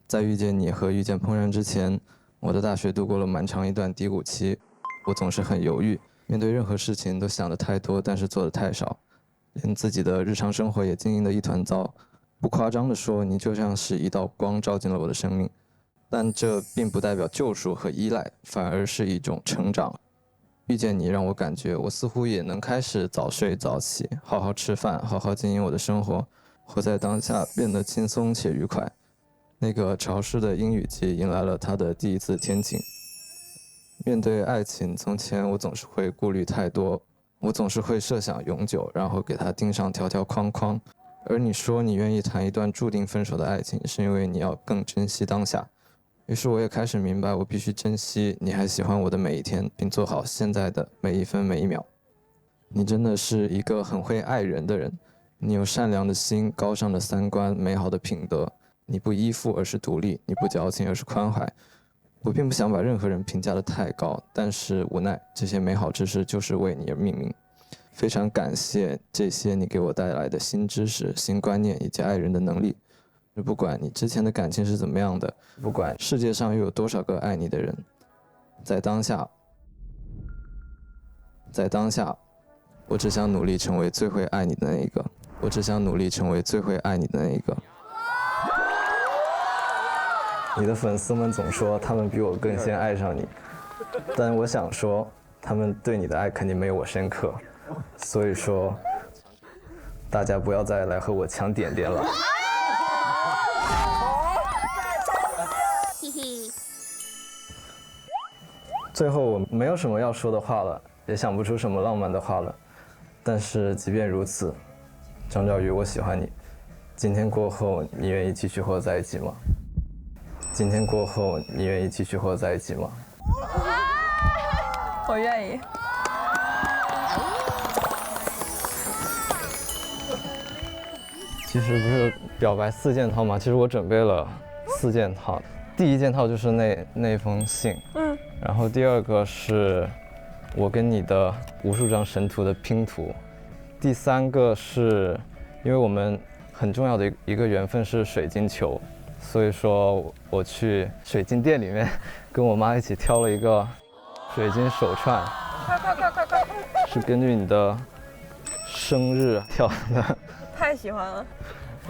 在遇见你和遇见怦然之前，我的大学度过了蛮长一段低谷期，我总是很犹豫，面对任何事情都想得太多，但是做得太少，连自己的日常生活也经营得一团糟。不夸张地说，你就像是一道光照进了我的生命，但这并不代表救赎和依赖，反而是一种成长。遇见你让我感觉我似乎也能开始早睡早起，好好吃饭，好好经营我的生活，活在当下，变得轻松且愉快。那个潮湿的阴雨季迎来了它的第一次天晴。面对爱情，从前我总是会顾虑太多，我总是会设想永久，然后给它钉上条条框框。而你说你愿意谈一段注定分手的爱情，是因为你要更珍惜当下。于是我也开始明白，我必须珍惜你还喜欢我的每一天，并做好现在的每一分每一秒。你真的是一个很会爱人的人，你有善良的心、高尚的三观、美好的品德。你不依附而是独立，你不矫情而是宽怀。我并不想把任何人评价得太高，但是无奈这些美好之事就是为你而命名。非常感谢这些你给我带来的新知识、新观念以及爱人的能力。不管你之前的感情是怎么样的，不管世界上又有多少个爱你的人，在当下，我只想努力成为最会爱你的那一个。我只想努力成为最会爱你的那一个。你的粉丝们总说他们比我更先爱上你，但我想说，他们对你的爱肯定没有我深刻。所以说，大家不要再来和我抢点点了。最后我没有什么要说的话了，也想不出什么浪漫的话了。但是即便如此，张兆宇，我喜欢你。今天过后，你愿意继续和我在一起吗？今天过后，你愿意继续和我在一起吗？我愿意。其实不是表白4件套吗？其实我准备了4件套。第1件套就是那封信，然后第2个是我跟你的无数张神图的拼图，第3个是因为我们很重要的一个缘分是水晶球，所以说我去水晶店里面跟我妈一起挑了一个水晶手串，快，是根据你的生日挑的。太喜欢了。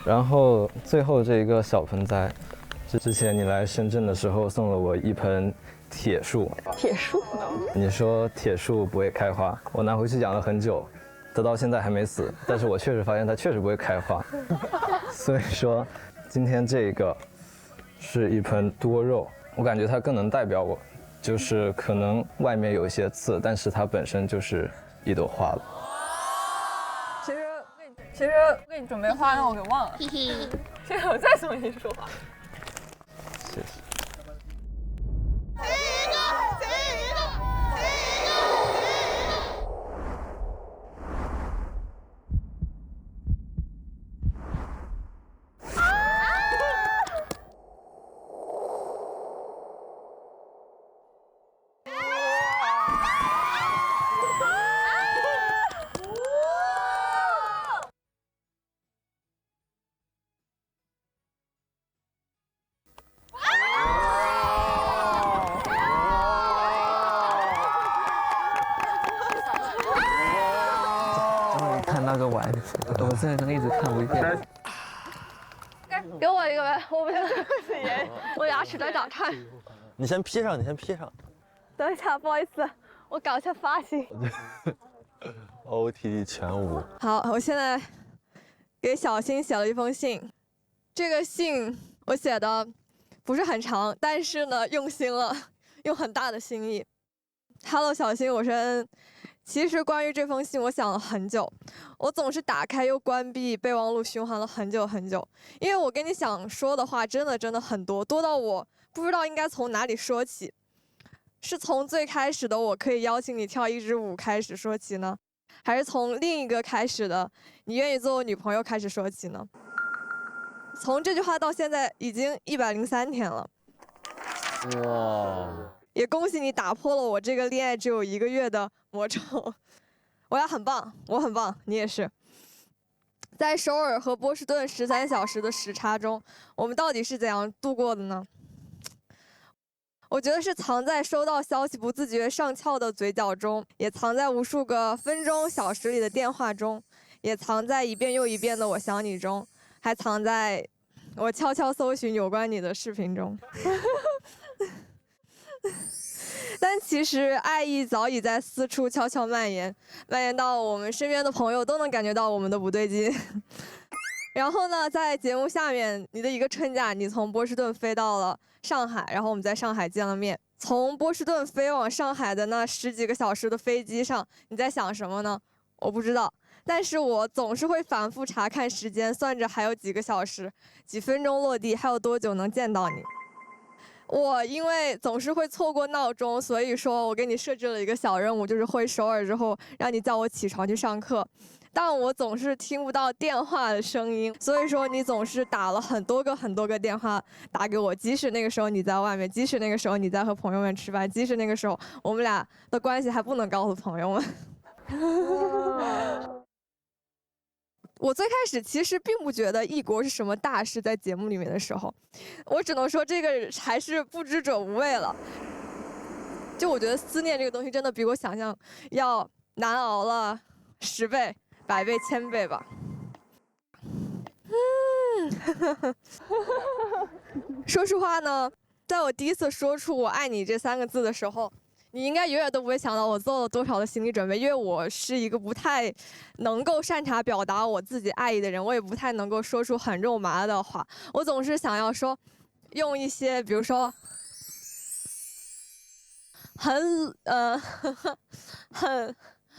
然后最后这一个小盆栽，是之前你来深圳的时候送了我一盆铁树。铁树？你说铁树不会开花，我拿回去养了很久，它到现在还没死，但是我确实发现它确实不会开花。所以说，今天这个是一盆多肉，我感觉它更能代表我，就是可能外面有一些刺，但是它本身就是一朵花了。其实给你准备花，让我给忘了。这个我再送你一束花。谢谢。看那个玩，我现在能一直看无限。给我一个呗，我不行，我牙齿在打颤。你先 P 上，你先 P 上。等一下，不好意思，我搞一下发型。OOTD 全无。好，我现在给小新写了一封信，这个信我写的不是很长，但是呢用心了，用很大的心意。Hello， 小新，我是恩。其实关于这封信，我想了很久，我总是打开又关闭备忘录，循环了很久很久。因为我跟你想说的话，真的很多，多到我不知道应该从哪里说起。是从最开始的我可以邀请你跳一支舞开始说起呢，还是从另一个开始的你愿意做我女朋友开始说起呢？从这句话到现在已经103天了。哇！也恭喜你打破了我这个恋爱只有1个月的魔咒，我也很棒，我很棒，你也是。在首尔和波士顿13小时的时差中，我们到底是怎样度过的呢？我觉得是藏在收到消息不自觉上翘的嘴角中，也藏在无数个分钟、小时里的电话中，也藏在一遍又一遍的我想你中，还藏在我悄悄搜寻有关你的视频中。但其实爱意早已在四处悄悄蔓延到我们身边的朋友都能感觉到我们的不对劲。然后呢，在节目下面，你的一个春假，你从波士顿飞到了上海，然后我们在上海见了面。从波士顿飞往上海的那10几个小时的飞机上，你在想什么呢？我不知道，但是我总是会反复查看时间，算着还有几个小时、几分钟落地，还有多久能见到你。我因为总是会错过闹钟，所以说我给你设置了一个小任务，就是回首尔之后让你叫我起床去上课。但我总是听不到电话的声音，所以说你总是打了很多个电话打给我，即使那个时候你在外面，即使那个时候你在和朋友们吃饭，即使那个时候我们俩的关系还不能告诉朋友们。我最开始其实并不觉得异国是什么大事，在节目里面的时候，我只能说这个还是不知者无畏了。就我觉得思念这个东西真的比我想象要难熬了10倍、100倍、1000倍吧。说实话呢，在我第一次说出"我爱你"这3个字的时候，你应该永远都不会想到我做了多少的心理准备，因为我是一个不太能够擅长表达我自己爱意的人，我也不太能够说出很肉麻的话。我总是想要说，用一些比如说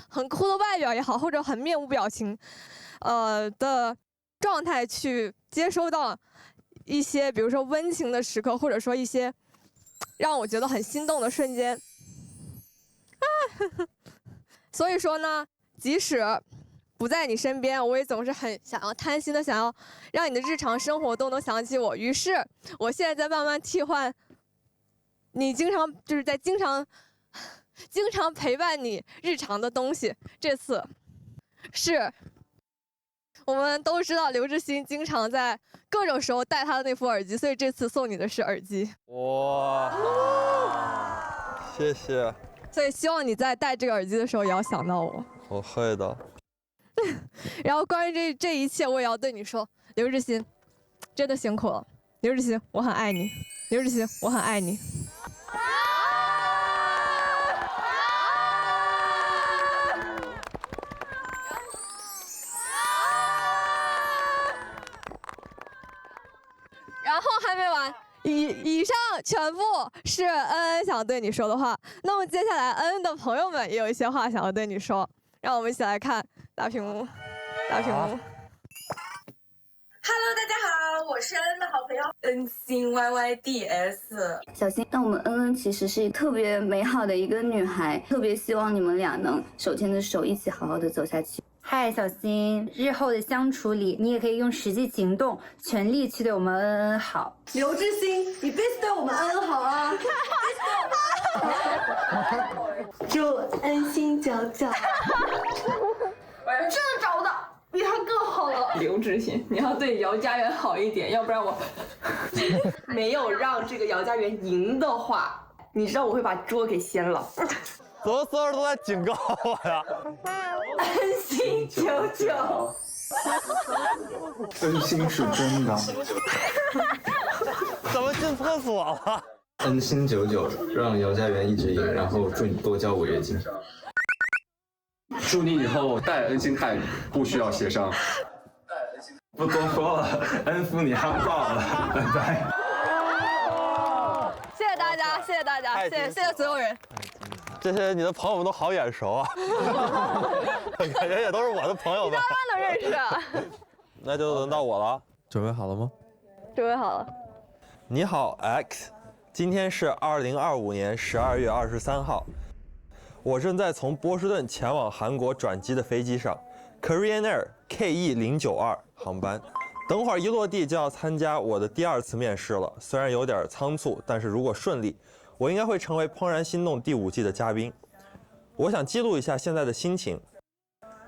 很酷的外表也好，或者很面无表情的状态去接收到一些比如说温情的时刻，或者说一些让我觉得很心动的瞬间。所以说呢，即使不在你身边，我也总是很想要贪心的想要让你的日常生活都能想起我。于是我现在在慢慢替换你经常陪伴你日常的东西。这次是我们都知道刘志新经常在各种时候戴他的那副耳机，所以这次送你的是耳机。哇，谢谢。所以希望你在戴这个耳机的时候也要想到我。我会的。然后关于这一切，我也要对你说，刘志新，真的辛苦了。刘志新，我很爱你。刘志新，我很爱你。然后还没完。以上全部是恩恩想对你说的话。那么接下来，恩恩的朋友们也有一些话想要对你说，让我们一起来看大屏幕。大屏幕。Hello， 大家好，我是恩恩的好朋友恩心 YYDS。小新，那我们恩恩其实是特别美好的一个女孩，特别希望你们俩能手牵着手一起好好的走下去。嗨，小新，日后的相处里，你也可以用实际行动，全力去对我们恩恩好。刘志新，你必须对我们恩恩好啊！祝恩心久久。真的找不到比他更好了。刘志新，你要对姚家园好一点，要不然我没有让这个姚家园赢的话，你知道我会把桌给掀了。怎么所有人都在警告我呀？恩心久久。恩心是真的。怎么进厕所了？恩心久久，让姚家园一直赢，然后祝你多交违约金。祝你以后带恩心泰不需要协商。不多说了，恩夫你憨爆了，拜拜。谢谢大家，谢谢大家，谢谢所有人。这些你的朋友们都好眼熟啊，感觉也都是我的朋友们。你慢慢都认识啊。那就轮到我了，准备好了吗？准备好了。你好 X， 今天是2025年12月23号，我正在从波士顿前往韩国转机的飞机上 ，Korean Air KE092 航班。等会儿一落地就要参加我的第2次面试了，虽然有点仓促，但是如果顺利，我应该会成为《怦然心动》第5季的嘉宾。我想记录一下现在的心情。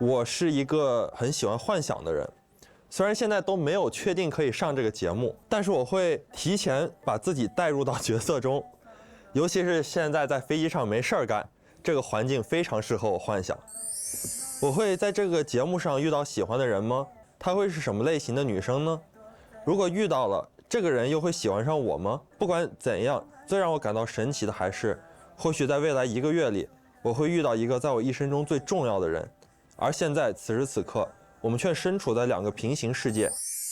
我是一个很喜欢幻想的人，虽然现在都没有确定可以上这个节目，但是我会提前把自己带入到角色中，尤其是现在在飞机上没事儿干，这个环境非常适合我幻想。我会在这个节目上遇到喜欢的人吗？她会是什么类型的女生呢？如果遇到了，这个人又会喜欢上我吗？不管怎样，最让我感到神奇的还是，或许在未来1个月里，我会遇到一个在我一生中最重要的人，而现在此时此刻，我们却身处在2个平行世界，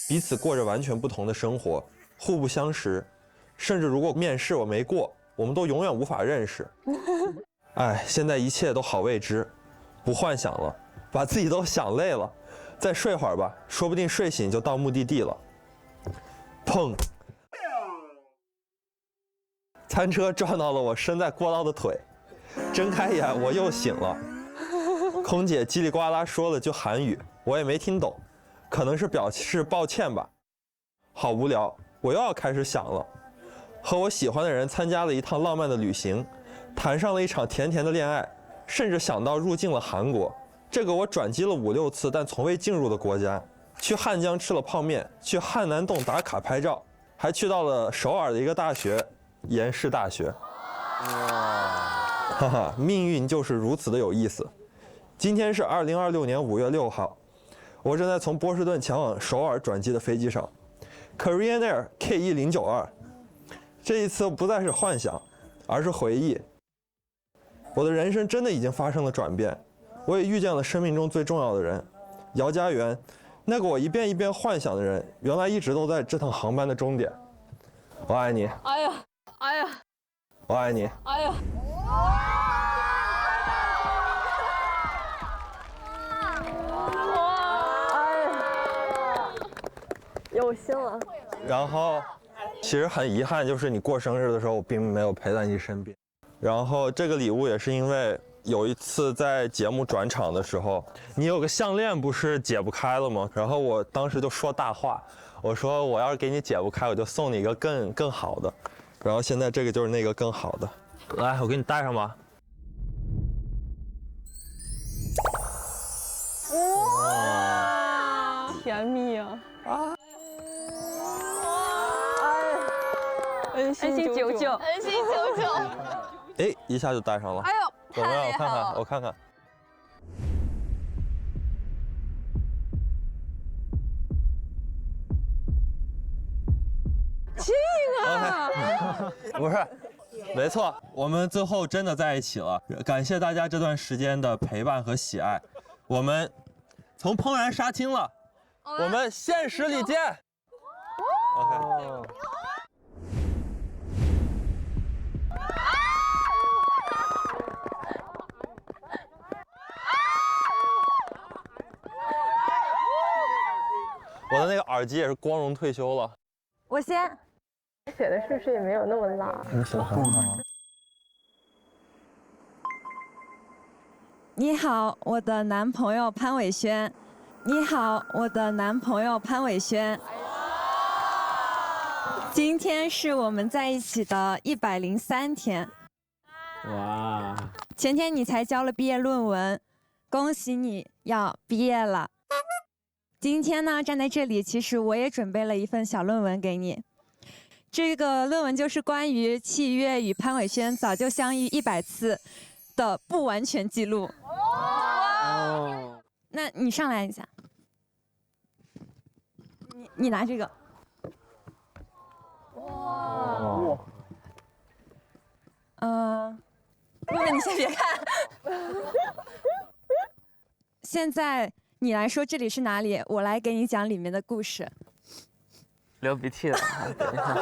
彼此过着完全不同的生活，互不相识，甚至如果面试我没过，我们都永远无法认识。哎，现在一切都好未知，不幻想了，把自己都想累了，再睡会儿吧，说不定睡醒就到目的地了。砰！餐车撞到了我伸在过道的腿，睁开眼我又醒了。空姐叽里呱啦说了句韩语，我也没听懂，可能是表示抱歉吧。好无聊，我又要开始想了。和我喜欢的人参加了一趟浪漫的旅行，谈上了一场甜甜的恋爱，甚至想到入境了韩国，这个我转机了5、6次但从未进入的国家。去汉江吃了泡面，去汉南洞打卡拍照，还去到了首尔的一个大学，延世大学。哈哈，命运就是如此的有意思。今天是2026年5月6号，我正在从波士顿前往首尔转机的飞机上 ，Korean Air KE092。这一次不再是幻想，而是回忆。我的人生真的已经发生了转变，我也遇见了生命中最重要的人，姚家园，那个我一遍一遍幻想的人，原来一直都在这趟航班的终点。我爱你。哎呀，哎呀，我爱你。哎呀。有心了。然后，其实很遗憾，就是你过生日的时候，我并没有陪在你身边。然后这个礼物也是因为有一次在节目转场的时候，你有个项链不是解不开了吗？然后我当时就说大话，我说我要是给你解不开，我就送你一个更好的。然后现在这个就是那个更好的，来，我给你戴上吧。哇，甜蜜啊！啊！恩心九九，恩心九九。哎，一下就戴上了。哎呦，怎么样？我看看，我看看。亲啊！不是，没错，我们最后真的在一起了。感谢大家这段时间的陪伴和喜爱，我们从怦然杀青了，我们现实里见。OK。我的那个耳机也是光荣退休了。我先。写的是不是也没有那么拉？你好，我的男朋友潘伟轩。你好，我的男朋友潘伟轩。今天是我们在一起的103天。哇！前天你才交了毕业论文，恭喜你要毕业了。今天呢，站在这里，其实我也准备了一份小论文给你。这个论文就是关于契约与潘伟轩早就相遇100次的不完全记录。哦，那你上来一下，你拿这个。哇！妹妹你先别看。现在你来说这里是哪里，我来给你讲里面的故事。流鼻涕了，等一下。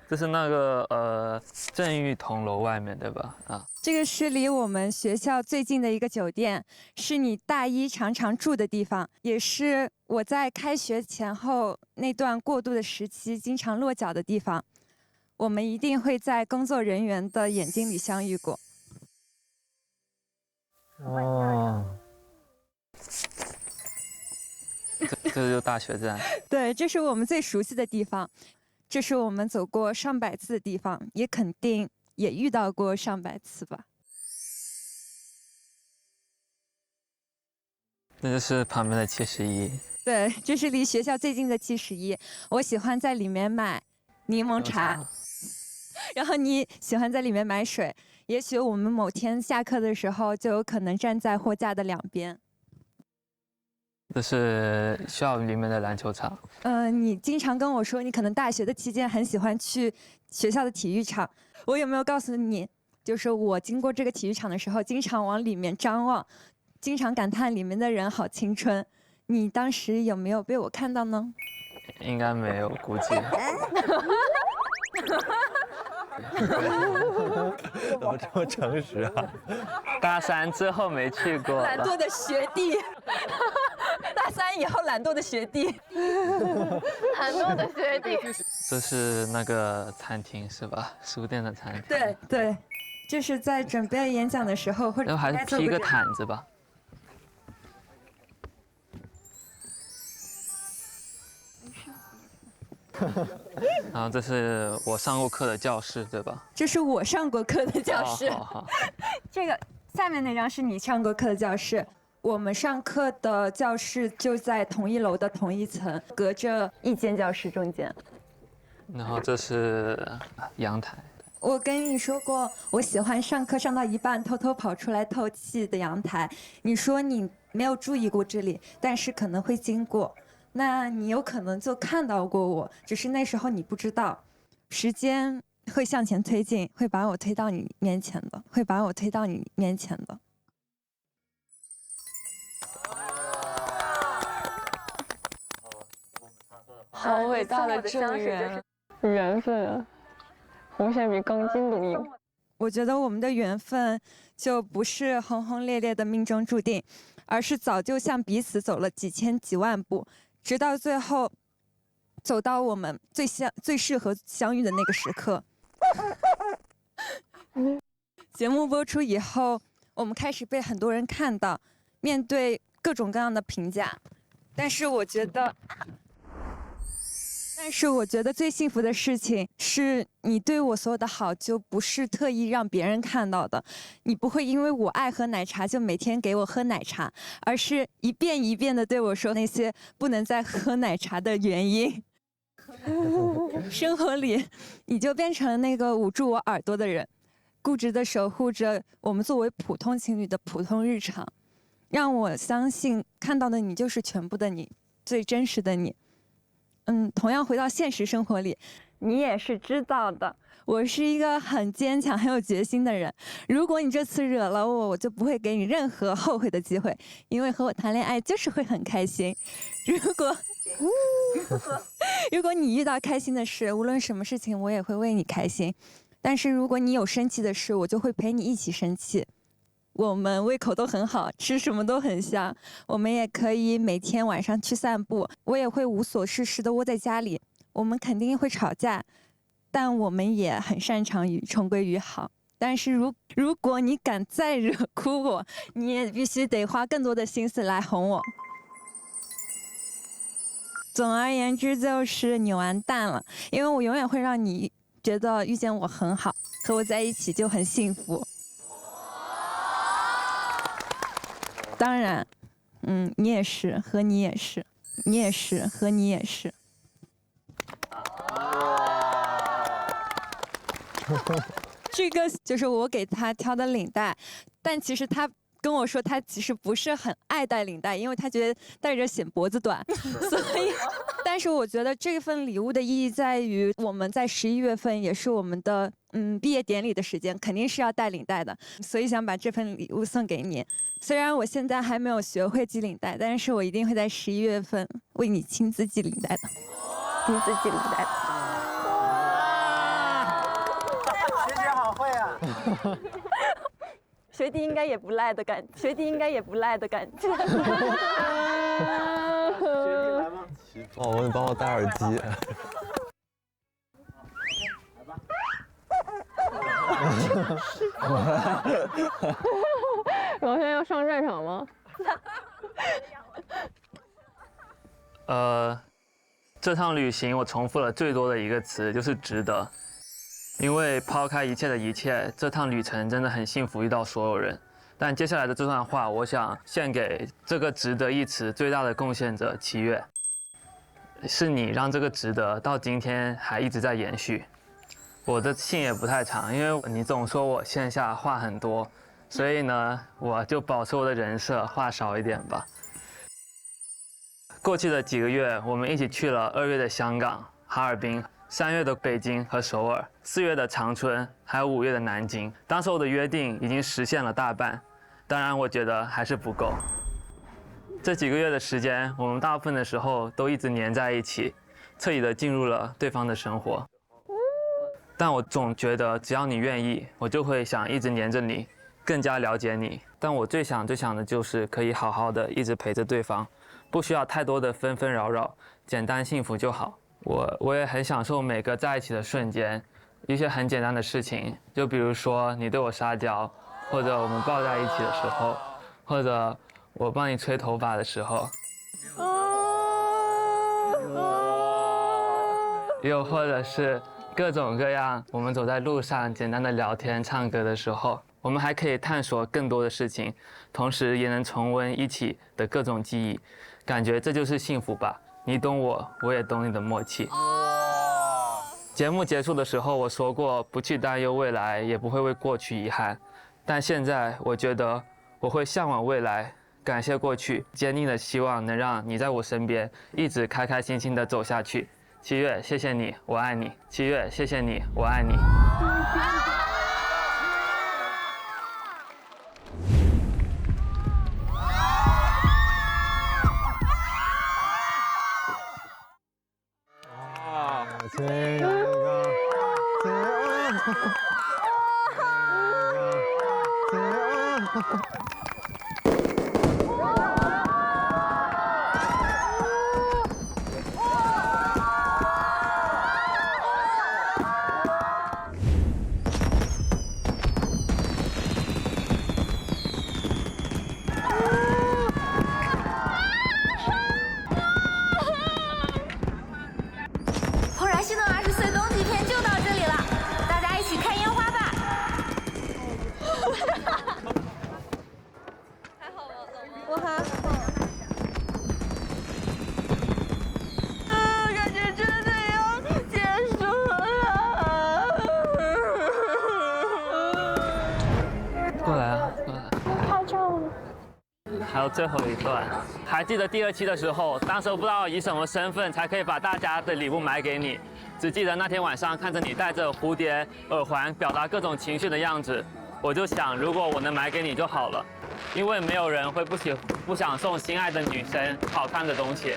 这是那个正玉铜楼外面对吧？啊，这个是离我们学校最近的一个酒店，是你大一常常住的地方，也是我在开学前后那段过渡的时期经常落脚的地方。我们一定会在工作人员的眼睛里相遇过。哦。这就是大学站。对，这是我们最熟悉的地方，这是我们走过上百次的地方，也肯定也遇到过上百次吧。那就是旁边的71。对，这是离学校最近的71。我喜欢在里面买柠檬茶，然后你喜欢在里面买水。也许我们某天下课的时候，就有可能站在货架的两边。这是校里面的篮球场。你经常跟我说，你可能大学的期间很喜欢去学校的体育场。我有没有告诉你，就是我经过这个体育场的时候，经常往里面张望，经常感叹里面的人好青春。你当时有没有被我看到呢？应该没有，估计。怎么这么诚实啊？大3之后没去过。懒惰的学弟。大3以后懒惰的学弟。懒惰的学弟。这是那个餐厅是吧？书店的餐厅。对对，就是在准备演讲的时候，或者然后还是踢个毯子吧。然后这是我上过课的教室，对吧？这是我上过课的教室。好。这个下面那张是你上过课的教室。我们上课的教室就在同一楼的同一层，隔着一间教室中间。然后这是阳台。我跟你说过，我喜欢上课上到一半偷偷跑出来透气的阳台。你说你没有注意过这里，但是可能会经过。那你有可能就看到过我，只是那时候你不知道。时间会向前推进，会把我推到你面前的，会把我推到你面前的。好伟大的正缘，缘分啊！红线比钢筋都硬。我觉得我们的缘分就不是轰轰烈烈的命中注定，而是早就向彼此走了几千几万步。直到最后，走到我们最适合相遇的那个时刻。节目播出以后，我们开始被很多人看到，面对各种各样的评价。但是我觉得最幸福的事情是你对我所有的好就不是特意让别人看到的，你不会因为我爱喝奶茶就每天给我喝奶茶，而是一遍一遍的对我说那些不能再喝奶茶的原因。生活里，你就变成了那个捂住我耳朵的人，固执的守护着我们作为普通情侣的普通日常，让我相信看到的你就是全部的你，最真实的你。同样回到现实生活里，你也是知道的，我是一个很坚强、很有决心的人。如果你这次惹了我，我就不会给你任何后悔的机会，因为和我谈恋爱就是会很开心。如果你遇到开心的事，无论什么事情，我也会为你开心。但是如果你有生气的事，我就会陪你一起生气。我们胃口都很好，吃什么都很香。我们也可以每天晚上去散步，我也会无所事事的窝在家里。我们肯定会吵架，但我们也很擅长于重归于好。但是如果你敢再惹哭我，你也必须得花更多的心思来哄我。总而言之，就是你完蛋了，因为我永远会让你觉得遇见我很好，和我在一起就很幸福。当然，你也是，和你也是，你也是，和你也是。这个就是我给他挑的领带，但其实他跟我说他其实不是很爱戴领带，因为他觉得戴着显脖子短，所以。但是我觉得这份礼物的意义在于，我们在11月份也是我们的毕业典礼的时间，肯定是要戴领带的，所以想把这份礼物送给你。虽然我现在还没有学会系领带，但是我一定会在11月份为你亲自系领带的。亲自系领带的。学姐好会啊！学弟应该也不赖的感觉，学弟应该也不赖的感觉。哦，我你帮我戴耳机。王轩要上战场吗？这趟旅行我重复了最多的一个词就是值得，因为抛开一切的一切，这趟旅程真的很幸福，遇到所有人，但接下来的这段话，我想献给这个值得一词最大的贡献者七月。是你让这个值得到今天还一直在延续。我的信也不太长，因为你总说我线下话很多，所以呢，我就保持我的人设，话少一点吧。过去的几个月，我们一起去了2月的香港、哈尔滨，3月的北京和首尔，4月的长春，还有5月的南京。当时我的约定已经实现了大半，当然我觉得还是不够。这几个月的时间，我们大部分的时候都一直黏在一起，彻底的进入了对方的生活。但我总觉得，只要你愿意，我就会想一直黏着你，更加了解你。但我最想的就是可以好好的一直陪着对方，不需要太多的纷纷扰扰，简单幸福就好。我也很享受每个在一起的瞬间，一些很简单的事情，就比如说你对我撒娇，或者我们抱在一起的时候，或者我帮你吹头发的时候，又或者是各种各样我们走在路上简单的聊天唱歌的时候，我们还可以探索更多的事情，同时也能重温一起的各种记忆，感觉这就是幸福吧。你懂我，我也懂你的默契。节目结束的时候我说过，不去担忧未来，也不会为过去遗憾，但现在我觉得我会向往未来，感谢过去，坚定的希望能让你在我身边一直开开心心的走下去。七月，谢谢你，我爱你。七月，谢谢你，我爱你。怦然心动20岁冬季篇就到这里了，大家一起看烟花吧！还好吗？我还好。感觉真的要结束了。过来啊，过来。拍照了。还有最后一段，还记得第2期的时候，当时我不知道以什么身份才可以把大家的礼物买给你，只记得那天晚上看着你戴着蝴蝶耳环，表达各种情绪的样子，我就想，如果我能买给你就好了，因为没有人会不想送心爱的女生好看的东西。